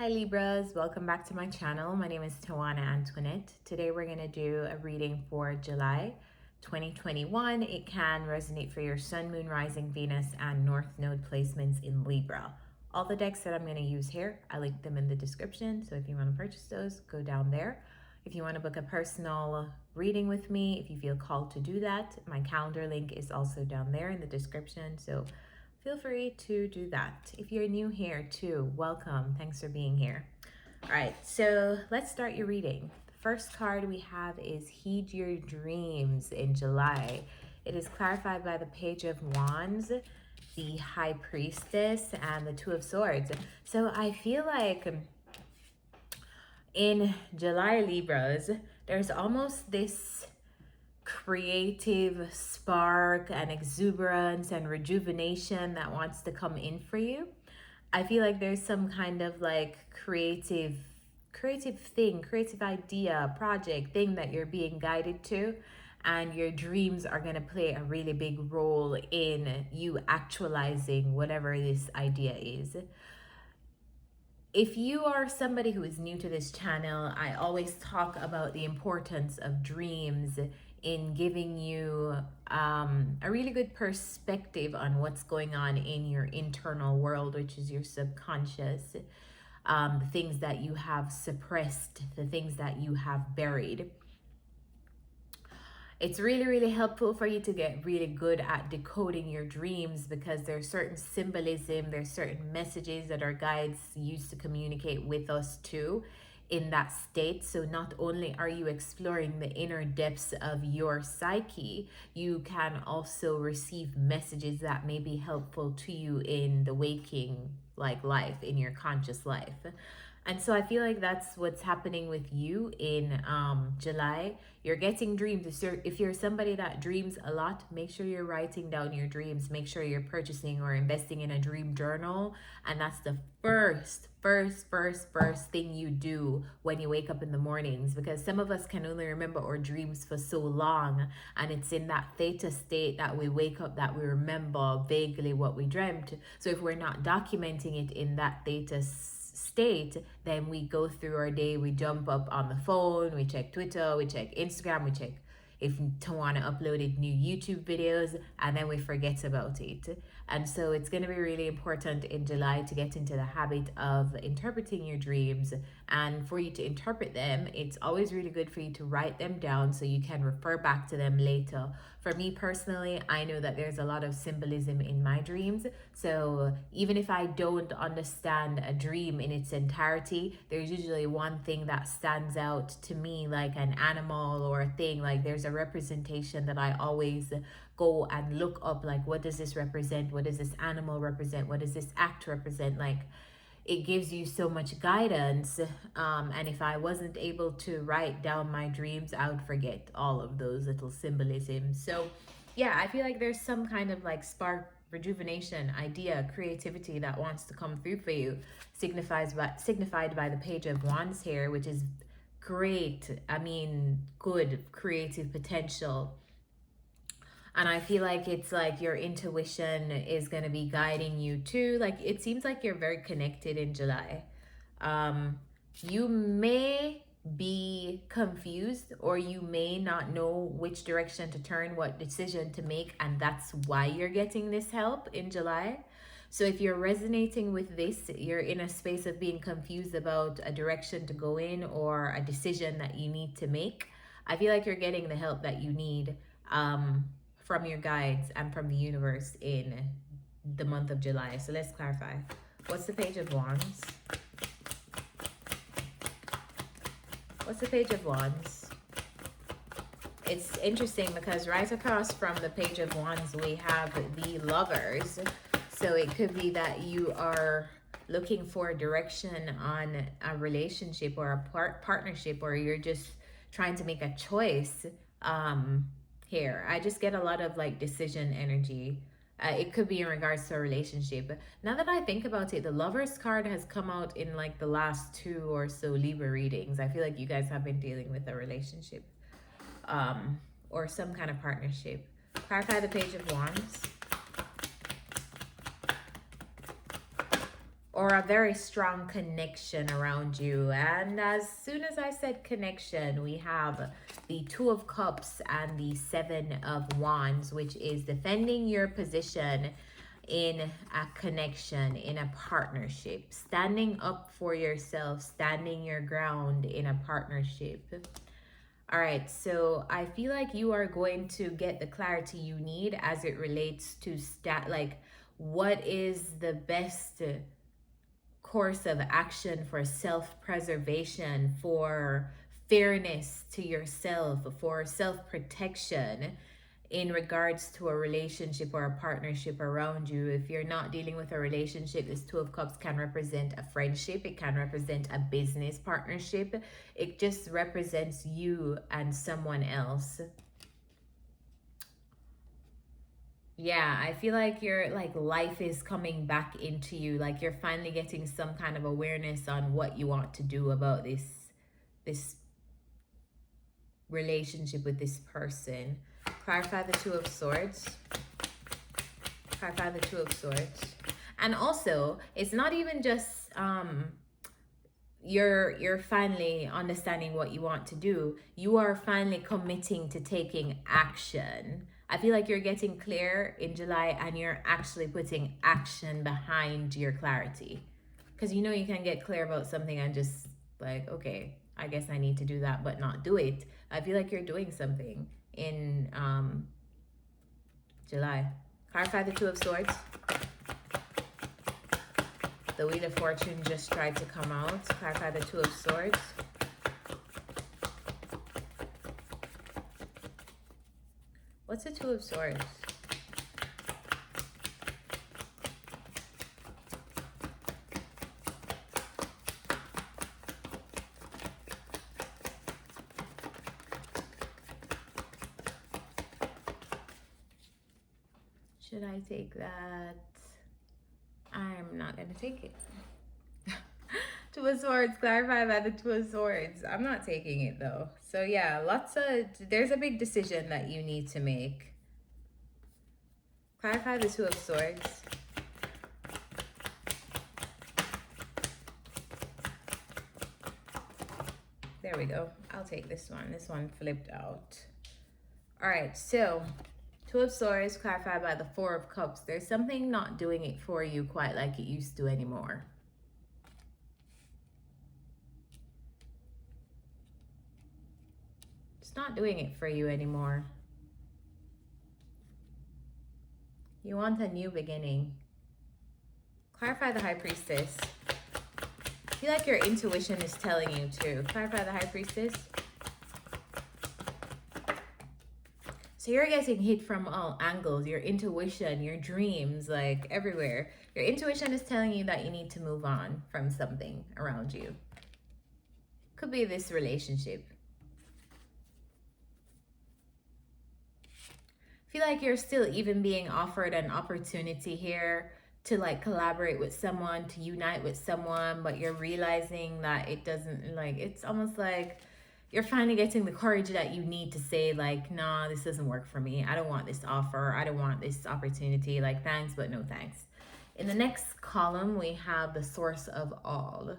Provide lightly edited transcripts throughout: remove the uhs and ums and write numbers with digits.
Hi Libras, welcome back to my channel. My name is Tawana Antoinette. Today we're going to do a reading for July 2021. It can resonate for your Sun, Moon, Rising, Venus, and North Node placements in Libra. All the decks that I'm going to use here, I link them in the description. So if you want to purchase those, go down there. If you want to book a personal reading with me, if you feel called to do that, my calendar link is also down there in the description. So feel free to do that. If you're new here too, welcome. Thanks for being here. All right, so let's start your reading. The first card we have is Heed Your Dreams in July. It is clarified by the Page of Wands, the High Priestess, and the Two of Swords. So I feel like in July, Libras, there's almost this creative spark and exuberance and rejuvenation that wants to come in for you. I feel like there's some kind of like creative thing, creative idea, project thing that you're being guided to, and your dreams are going to play a really big role in you actualizing whatever this idea is. If you are somebody who is new to this channel, I always talk about the importance of dreams in giving you a really good perspective on what's going on in your internal world, which is your subconscious, the things that you have suppressed, the things that you have buried. It's really, really helpful for you to get really good at decoding your dreams, because there's certain symbolism, there's certain messages that our guides use to communicate with us too in that state. So not only are you exploring the inner depths of your psyche, you can also receive messages that may be helpful to you in the waking life, in your conscious life. And so I feel like that's what's happening with you in July. You're getting dreams. If you're somebody that dreams a lot, make sure you're writing down your dreams. Make sure you're purchasing or investing in a dream journal. And that's the first thing you do when you wake up in the mornings. Because some of us can only remember our dreams for so long. And it's in that theta state that we wake up that we remember vaguely what we dreamt. So if we're not documenting it in that theta state, then we go through our day, we jump up on the phone, we check Twitter, we check Instagram, we check if Tawana uploaded new YouTube videos, and then we forget about it. And so it's going to be really important in July to get into the habit of interpreting your dreams. And for you to interpret them, it's always really good for you to write them down so you can refer back to them later. For me personally, I know that there's a lot of symbolism in my dreams. So even if I don't understand a dream in its entirety, there's usually one thing that stands out to me, like an animal or a thing. Like there's a representation that I always go and look up, like what does this represent? What does this animal represent? What does this act represent? Like it gives you so much guidance. And if I wasn't able to write down my dreams, I would forget all of those little symbolisms. So yeah, I feel like there's some kind of like spark, rejuvenation, idea, creativity that wants to come through for you, signified by the Page of Wands here, which is great. I mean, good creative potential. And I feel like it's like your intuition is going to be guiding you too. Like it seems like you're very connected in July. You may be confused, or you may not know which direction to turn, what decision to make, and that's why you're getting this help in July. So if you're resonating with this, you're in a space of being confused about a direction to go in or a decision that you need to make, I feel like you're getting the help that you need from your guides and from the universe in the month of July. So let's clarify. What's the Page of Wands? What's the Page of Wands? It's interesting because right across from the Page of Wands, we have the Lovers. So it could be that you are looking for direction on a relationship or a partnership, or you're just trying to make a choice here. I just get a lot of like decision energy. It could be in regards to a relationship. Now that I think about it, the Lovers card has come out in like the last 2 or so Libra readings. I feel like you guys have been dealing with a relationship or some kind of partnership. Clarify the Page of Wands. or a very strong connection around you. And as soon as I said connection, we have the Two of Cups and the Seven of Wands, which is defending your position in a connection, in a partnership, standing up for yourself, standing your ground in a partnership. All right, so I feel like you are going to get the clarity you need as it relates to what is the best course of action for self-preservation, for fairness to yourself, for self-protection in regards to a relationship or a partnership around you. If you're not dealing with a relationship, this Two of Cups can represent a friendship, it can represent a business partnership, it just represents you and someone else. Yeah, I feel like life is coming back into you, like you're finally getting some kind of awareness on what you want to do about this relationship with this person. Clarify the Two of Swords. Clarify the Two of Swords. And also, it's not even just you're finally understanding what you want to do. You are finally committing to taking action. I feel like you're getting clear in July and you're actually putting action behind your clarity. Because you know you can get clear about something and just like, okay, I guess I need to do that, but not do it. I feel like you're doing something in July. Clarify the Two of Swords. The Wheel of Fortune just tried to come out. Clarify the Two of Swords. What's the Two of Swords? Should I take that? I'm not going to take it. Two of Swords, clarify by the Two of Swords. I'm not taking it though. So yeah, there's a big decision that you need to make. Clarify the Two of Swords. There we go. I'll take this one. This one flipped out. All right, so Two of Swords, clarified by the Four of Cups. There's something not doing it for you quite like it used to anymore. It's not doing it for you anymore. You want a new beginning. Clarify the High Priestess. I feel like your intuition is telling you to. Clarify the High Priestess. So you're getting hit from all angles. Your intuition, your dreams, like everywhere. Your intuition is telling you that you need to move on from something around you. Could be this relationship. I feel like you're still even being offered an opportunity here to like collaborate with someone, to unite with someone, but you're realizing that it doesn't, like, it's almost like you're finally getting the courage that you need to say like, nah, this doesn't work for me. I don't want this offer. I don't want this opportunity. Like, thanks, but no thanks. In the next column, we have the Source of All,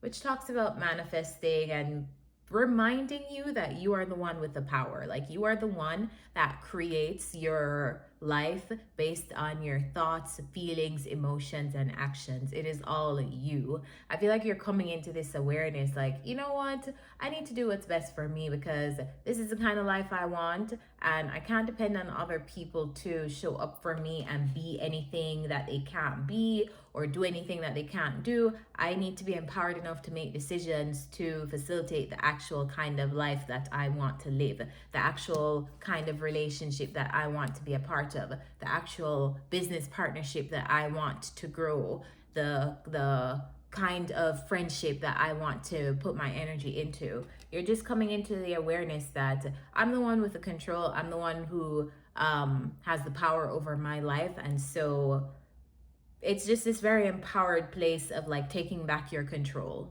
which talks about manifesting and reminding you that you are the one with the power. Like, you are the one that creates your life based on your thoughts, feelings, emotions, and actions. It is all you. I feel like you're coming into this awareness like, you know what? I need to do what's best for me because this is the kind of life I want, and I can't depend on other people to show up for me and be anything that they can't be or do anything that they can't do. I need to be empowered enough to make decisions to facilitate the actual kind of life that I want to live, the actual kind of relationship that I want to be a part of, the actual business partnership that I want to grow, the kind of friendship that I want to put my energy into. You're just coming into the awareness that I'm the one with the control. I'm the one who has the power over my life. And so it's just this very empowered place of like taking back your control.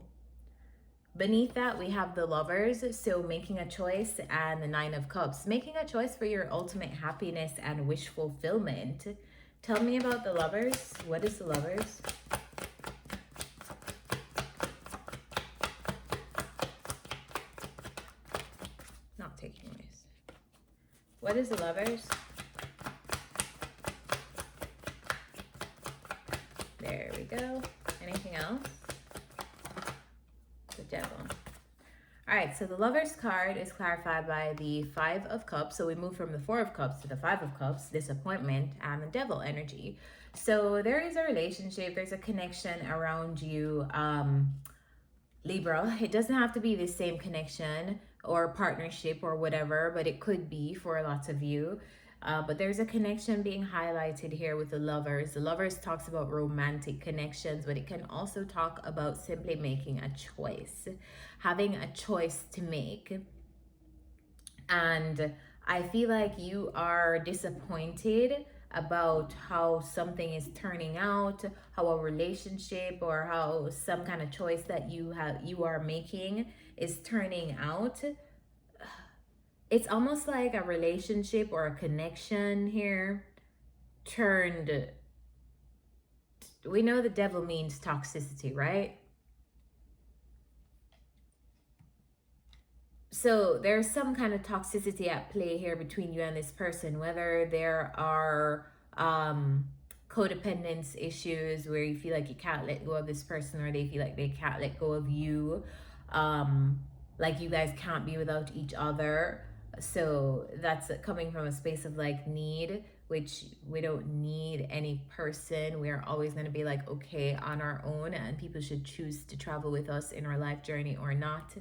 Beneath that, we have the Lovers, so making a choice, and the Nine of Cups, making a choice for your ultimate happiness and wish fulfillment. Tell me about the Lovers. What is the Lovers? What is the Lovers? There we go. Anything else? The Devil. All right, so the Lovers card is clarified by the Five of Cups. So we move from the Four of Cups to the Five of Cups, disappointment, and the Devil energy. So there is a relationship, there's a connection around you, Libra. It doesn't have to be the same connection or partnership or whatever, but it could be for lots of you. But there's a connection being highlighted here with the Lovers. The Lovers talks about romantic connections, but it can also talk about simply making a choice, having a choice to make. And I feel like you are disappointed about how something is turning out, how a relationship or how some kind of choice that you are making is turning out. It's almost like a relationship or a connection here turned. We know the Devil means toxicity, right? So there's some kind of toxicity at play here between you and this person, whether there are codependence issues where you feel like you can't let go of this person, or they feel like they can't let go of you, like you guys can't be without each other. So that's coming from a space of like need, which we don't need any person. We're always going to be like okay on our own, and people should choose to travel with us in our life journey or not.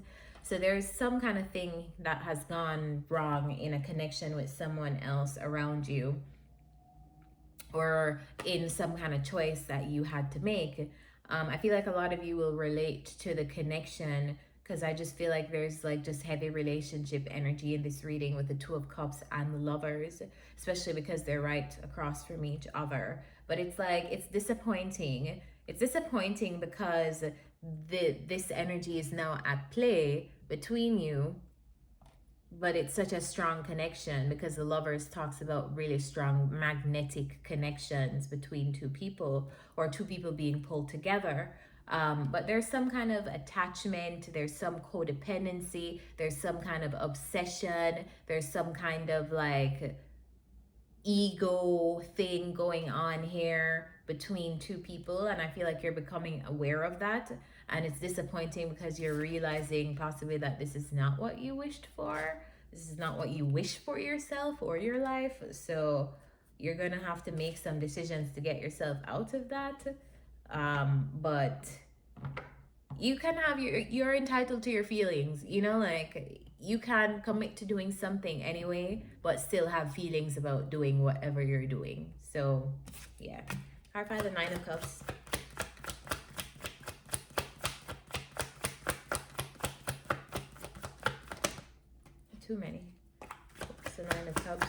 So there's some kind of thing that has gone wrong in a connection with someone else around you, or in some kind of choice that you had to make. I feel like a lot of you will relate to the connection, because I just feel like there's like just heavy relationship energy in this reading with the Two of Cups and the Lovers, especially because they're right across from each other. But it's like, it's disappointing. It's disappointing because this energy is now at play between you, but it's such a strong connection because the Lovers talks about really strong magnetic connections between two people, or two people being pulled together. But there's some kind of attachment, there's some codependency, there's some kind of obsession, there's some kind of like ego thing going on here between two people, and I feel like you're becoming aware of that, and it's disappointing because you're realizing possibly that this is not what you wished for, this is not what you wish for yourself or your life. So you're gonna have to make some decisions to get yourself out of that. But you can have you're entitled to your feelings, you know, like you can commit to doing something anyway but still have feelings about doing whatever you're doing. So yeah, clarify the Nine of Cups. Too many. It's the Nine of Cups.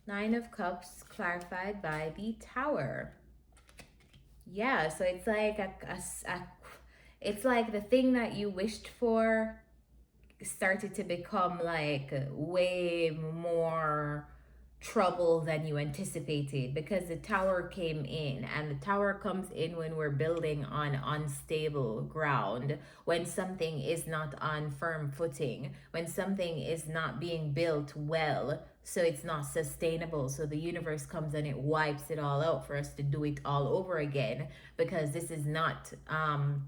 Nine of Cups clarified by the Tower. Yeah, so it's like it's like the thing that you wished for started to become like way more trouble than you anticipated, because the Tower came in, and the Tower comes in when we're building on unstable ground, when something is not on firm footing, when something is not being built well, so it's not sustainable. So the universe comes and it wipes it all out for us to do it all over again, because this is not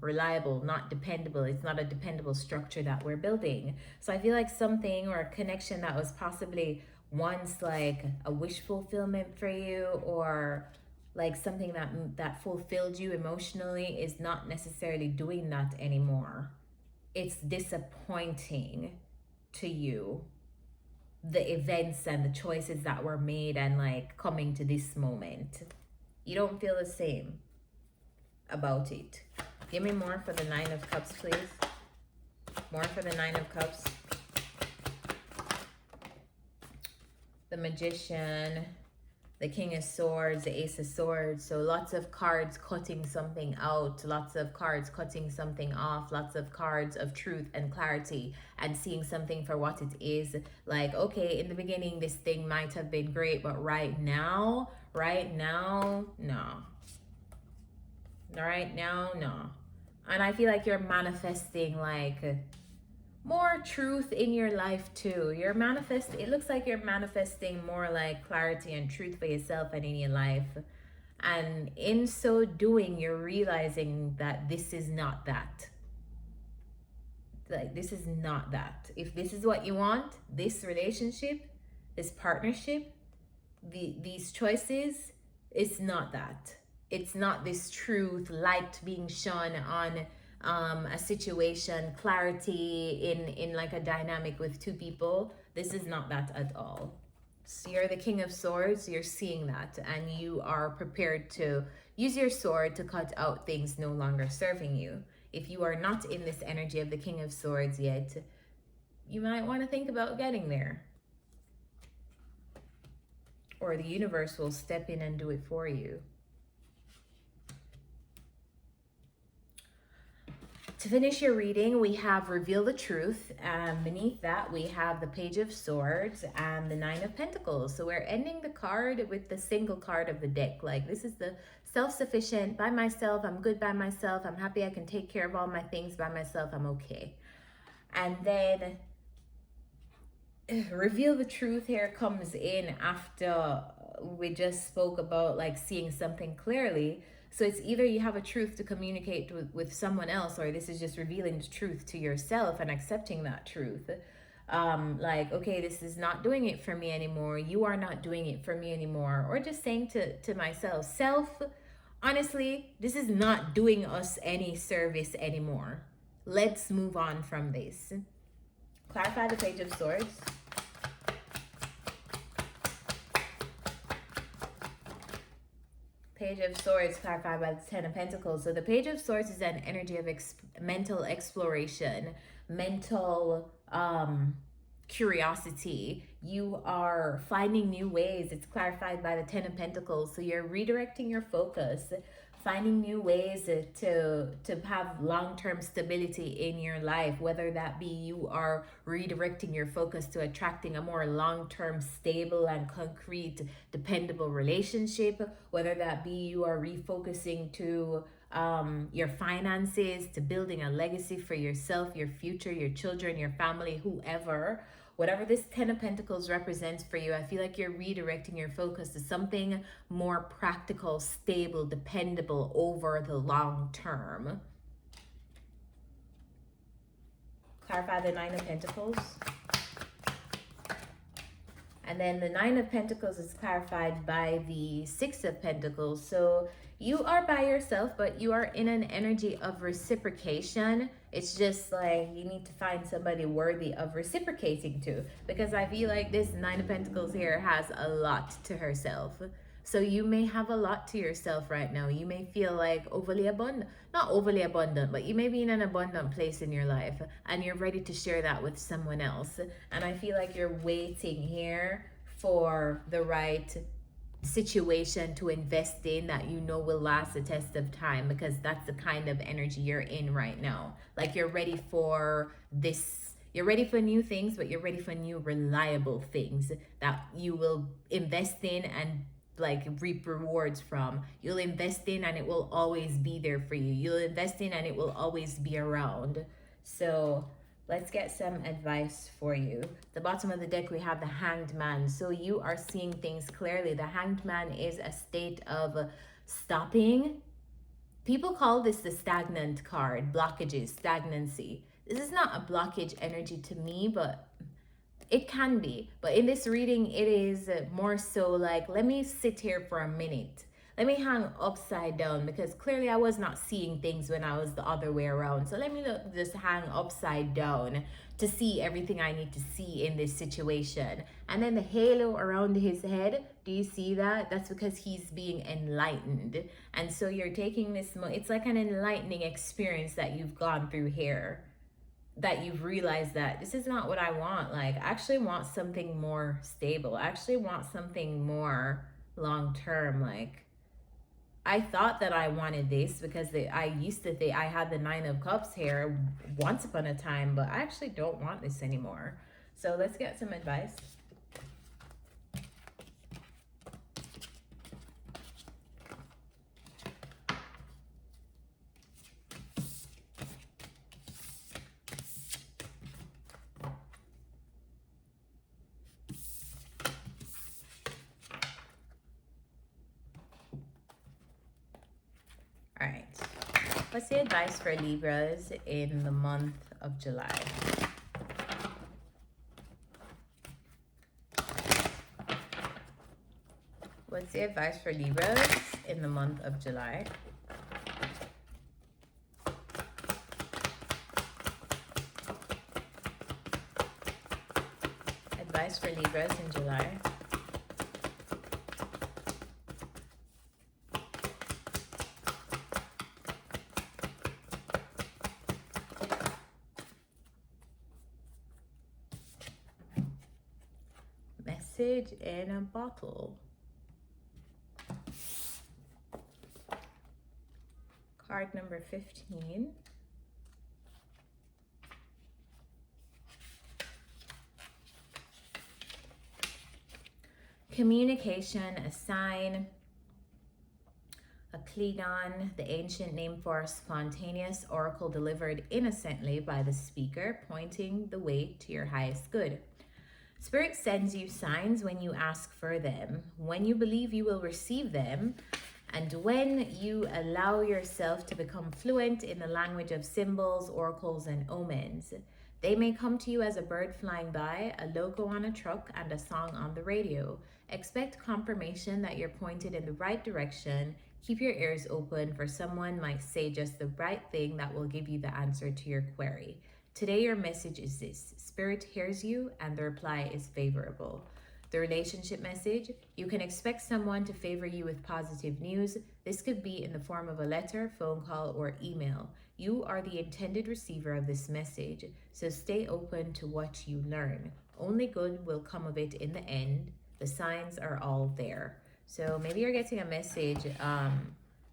reliable, not dependable. It's not a dependable structure that we're building. So I feel like something or a connection that was possibly once like a wish fulfillment for you, or like something that fulfilled you emotionally, is not necessarily doing that anymore. It's disappointing to you, the events and the choices that were made, and like coming to this moment. You don't feel the same about it. Give me more for the Nine of Cups, please. More for the Nine of Cups. The Magician, the King of Swords, the Ace of Swords. So lots of cards cutting something out, lots of cards cutting something off, lots of cards of truth and clarity, and seeing something for what it is. Like, okay, in the beginning this thing might have been great, but right now, no. Right now, no. And I feel like you're manifesting like more truth in your life too. It looks like you're manifesting more like clarity and truth for yourself and in your life. And in so doing, you're realizing that this is not that. Like, this is not that. If this is what you want, this relationship, this partnership, these choices, it's not that. It's not this truth, light being shone on a situation, clarity in like a dynamic with two people. This is not that at all. So you're the King of Swords, you're seeing that, and you are prepared to use your sword to cut out things no longer serving you. If you are not in this energy of the King of Swords yet, you might want to think about getting there. Or the universe will step in and do it for you. To finish your reading, we have Reveal the Truth, and beneath that we have the Page of Swords and the Nine of Pentacles. So we're ending the card with the single card of the deck. Like, this is the self-sufficient, by myself, I'm good by myself, I'm happy I can take care of all my things by myself, I'm okay. And then Reveal the Truth here comes in after we just spoke about like seeing something clearly. So it's either you have a truth to communicate with someone else, or this is just revealing the truth to yourself and accepting that truth. Like, okay, this is not doing it for me anymore. You are not doing it for me anymore. Or just saying to myself, honestly, this is not doing us any service anymore. Let's move on from this. Clarify the Page of Swords. Page of Swords clarified by the Ten of Pentacles. So the Page of Swords is an energy of mental exploration, mental curiosity. You are finding new ways. It's clarified by the Ten of Pentacles. So you're redirecting your focus, finding new ways to have long-term stability in your life, whether that be you are redirecting your focus to attracting a more long-term stable and concrete dependable relationship, whether that be you are refocusing to your finances, to building a legacy for yourself, your future, your children, your family, whoever. Whatever this Ten of Pentacles represents for you, I feel like you're redirecting your focus to something more practical, stable, dependable over the long term. Clarify the Nine of Pentacles. And then the Nine of Pentacles is clarified by the Six of Pentacles. So you are by yourself, but you are in an energy of reciprocation. It's just like you need to find somebody worthy of reciprocating to, because I feel like this Nine of Pentacles here has a lot to herself. So you may have a lot to yourself right now. You may feel like overly abundant, not overly abundant, but you may be in an abundant place in your life and you're ready to share that with someone else. And I feel like you're waiting here for the right situation to invest in that you know will last the test of time, because that's the kind of energy you're in right now. Like, you're ready for this, you're ready for new things, but you're ready for new reliable things that you will invest in and like reap rewards from. You'll invest in and it will always be there for you. You'll invest in and it will always be around. So let's get some advice for you. The bottom of the deck, we have the Hanged Man. So you are seeing things clearly. The Hanged Man is a state of stopping. People call this the stagnant card, blockages, stagnancy. This is not a blockage energy to me, but it can be. But in this reading, it is more so like, let me sit here for a minute. Let me hang upside down, because clearly I was not seeing things when I was the other way around. So let me just hang upside down to see everything I need to see in this situation. And then the halo around his head, do you see that? That's because he's being enlightened. And so you're taking this, it's like an enlightening experience that you've gone through here, that you've realized that this is not what I want. Like, I actually want something more stable. I actually want something more long-term. Like, I thought that I wanted this because I used to think I had the Nine of Cups here once upon a time, but I actually don't want this anymore. So let's get some advice. What's the advice for Libras in the month of July? What's the advice for Libras in the month of July? Advice for Libras in July. Message in a bottle. Card number 15. Communication, a sign, a Cledon, the ancient name for spontaneous oracle delivered innocently by the speaker, pointing the way to your highest good. Spirit sends you signs when you ask for them, when you believe you will receive them, and when you allow yourself to become fluent in the language of symbols, oracles, and omens. They may come to you as a bird flying by, a logo on a truck, and a song on the radio. Expect confirmation that you're pointed in the right direction. Keep your ears open, for someone might say just the right thing that will give you the answer to your query. Today, your message is this: Spirit hears you, and the reply is favorable. The relationship message: you can expect someone to favor you with positive news. This could be in the form of a letter, phone call, or email. You are the intended receiver of this message, so stay open to what you learn. Only good will come of it in the end. The signs are all there. So maybe you're getting a message,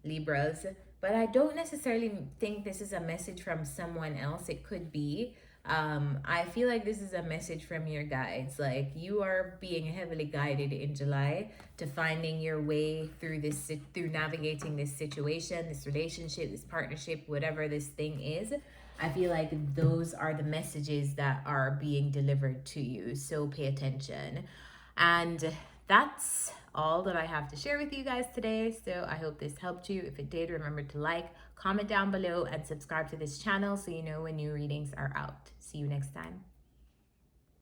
Libras, but I don't necessarily think this is a message from someone else. It could be. I feel like this is a message from your guides. Like, you are being heavily guided in July to finding your way through this, through navigating this situation, this relationship, this partnership, whatever this thing is. I feel like those are the messages that are being delivered to you. So pay attention. And that's all that I have to share with you guys today. So I hope this helped you. If it did, remember to like, comment down below, and subscribe to this channel so you know when new readings are out. See you next time.